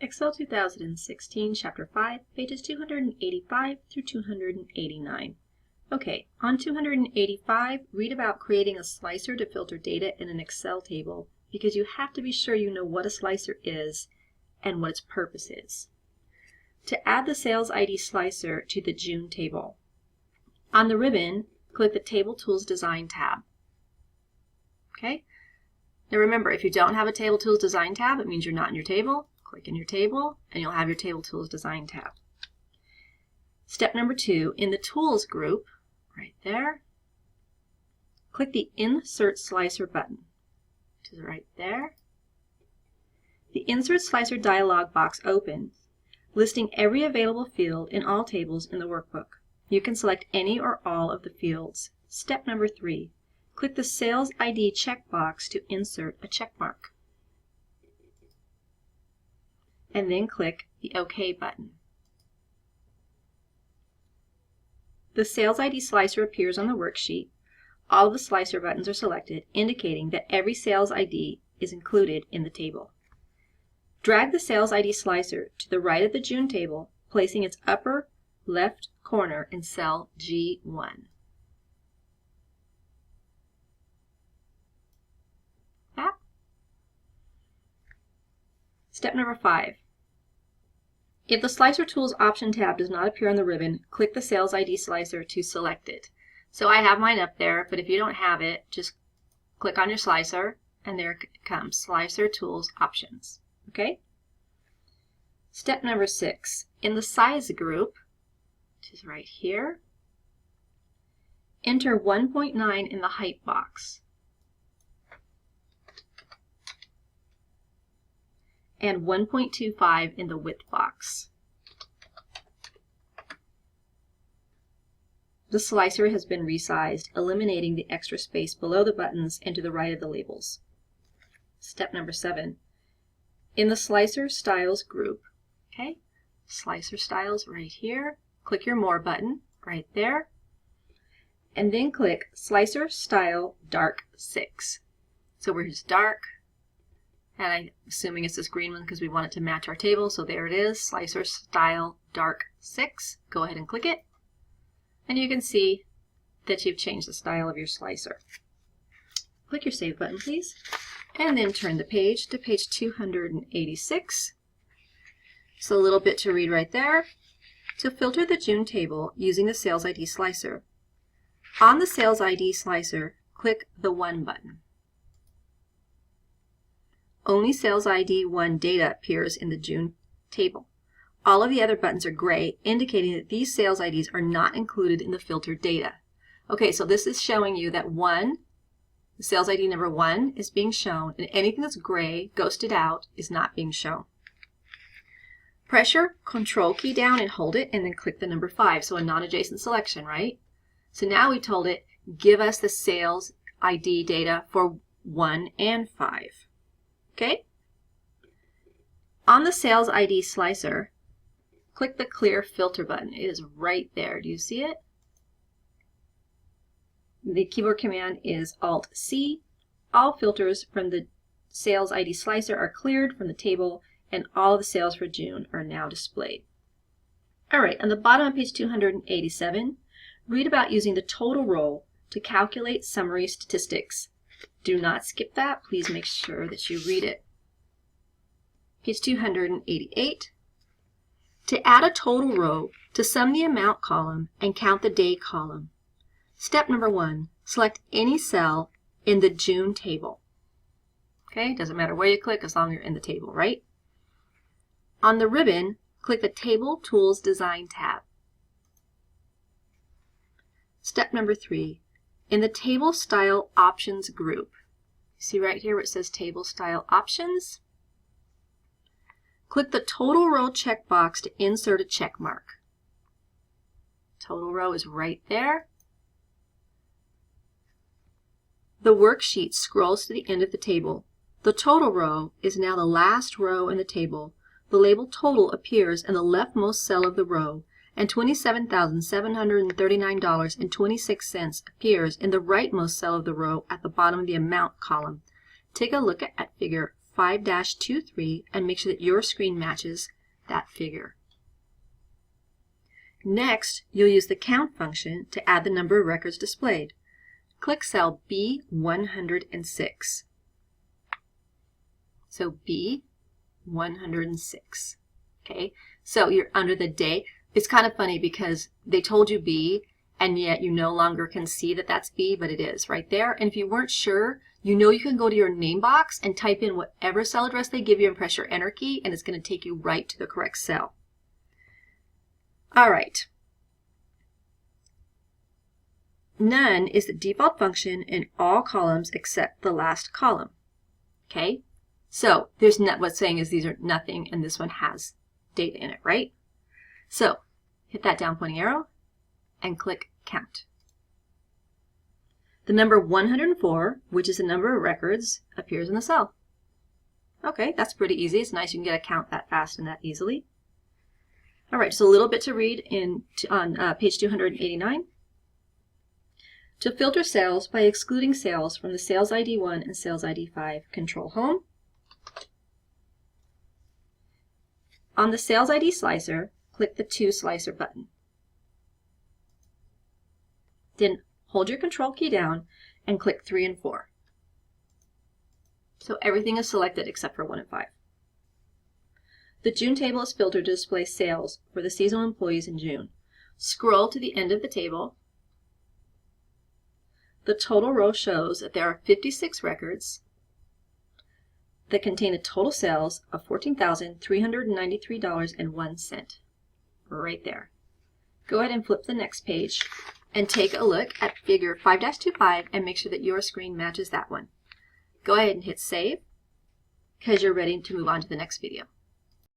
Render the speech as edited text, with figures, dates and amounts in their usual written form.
Excel 2016, Chapter 5, pages 285 through 289. Okay, on 285, read about creating a slicer to filter data in an Excel table, because you have to be sure you know what a slicer is and what its purpose is. To add the sales ID slicer to the June table, on the ribbon, click the Table Tools Design tab. Okay? Now remember, if you don't have a Table Tools Design tab, it means you're not in your table. Click in your table, and you'll have your Table Tools Design tab. Step number 2, in the Tools group, right there, click the Insert Slicer button, which is right there. The Insert Slicer dialog box opens, listing every available field in all tables in the workbook. You can select any or all of the fields. Step number 3, click the Sales ID checkbox to insert a checkmark, and then click the OK button. The Sales ID slicer appears on the worksheet. All of the slicer buttons are selected, indicating that every Sales ID is included in the table. Drag the Sales ID slicer to the right of the June table, placing its upper left corner in cell G1. Step number 5. If the Slicer Tools option tab does not appear on the ribbon, click the Sales ID slicer to select it. So I have mine up there, but if you don't have it, just click on your slicer, and there it comes, Slicer Tools Options. Okay? Step number 6. In the Size group, which is right here, enter 1.9 in the height box and 1.25 in the width box. The slicer has been resized, eliminating the extra space below the buttons and to the right of the labels. Step number 7. In the Slicer Styles group, okay, Slicer Styles right here, click your More button right there, and then click Slicer Style Dark 6. So where's dark? And I'm assuming it's this green one because we want it to match our table. So there it is, Slicer Style Dark 6. Go ahead and click it. And you can see that you've changed the style of your slicer. Click your Save button, please. And then turn the page to page 286. So a little bit to read right there. To filter the June table using the Sales ID slicer. On the Sales ID slicer, click the 1 button. Only Sales ID 1 data appears in the June table. All of the other buttons are gray, indicating that these sales IDs are not included in the filtered data. Okay, so this is showing you that the sales ID number 1 is being shown, and anything that's gray, ghosted out, is not being shown. Press your Control key down and hold it, and then click the number 5, so a non-adjacent selection, right? So now we told it, give us the sales ID data for 1 and 5. Okay? On the Sales ID slicer, click the Clear Filter button. It is right there. Do you see it? The keyboard command is Alt-C. All filters from the Sales ID slicer are cleared from the table, and all of the sales for June are now displayed. All right, on the bottom of page 287, read about using the total row to calculate summary statistics. Do not skip that. Please make sure that you read it. Page 288. To add a total row, to sum the amount column and count the day column. Step number 1, select any cell in the June table. Okay, doesn't matter where you click as long as you're in the table, right? On the ribbon, click the Table Tools Design tab. Step number 3, in the Table Style Options group. You see right here where it says Table Style Options? Click the Total Row checkbox to insert a check mark. Total row is right there. The worksheet scrolls to the end of the table. The total row is now the last row in the table. The label Total appears in the leftmost cell of the row, and $27,739.26 appears in the rightmost cell of the row at the bottom of the amount column. Take a look at figure 5-23 and make sure that your screen matches that figure. Next, you'll use the count function to add the number of records displayed. Click cell B106. So B106. Okay, so you're under the day. It's kind of funny because they told you B, and yet you no longer can see that that's B, but it is right there. And if you weren't sure, you know you can go to your name box and type in whatever cell address they give you and press your enter key, and it's going to take you right to the correct cell. All right. None is the default function in all columns except the last column. Okay, so there's not, what's saying is these are nothing, and this one has data in it, right? So hit that down pointing arrow and click count. The number 104, which is the number of records, appears in the cell. Okay, that's pretty easy. It's nice you can get a count that fast and that easily. All right, just a little bit to read on page 289. To filter sales by excluding sales from the Sales ID 1 and Sales ID 5, control Home. On the Sales ID slicer, click the To Slicer button. Then hold your control key down and click 3 and 4. So everything is selected except for 1 and 5. The June table is filtered to display sales for the seasonal employees in June. Scroll to the end of the table. The total row shows that there are 56 records that contain a total sales of $14,393.01. Right there. Go ahead and flip the next page and take a look at figure 5-25 and make sure that your screen matches that one. Go ahead and hit save because you're ready to move on to the next video.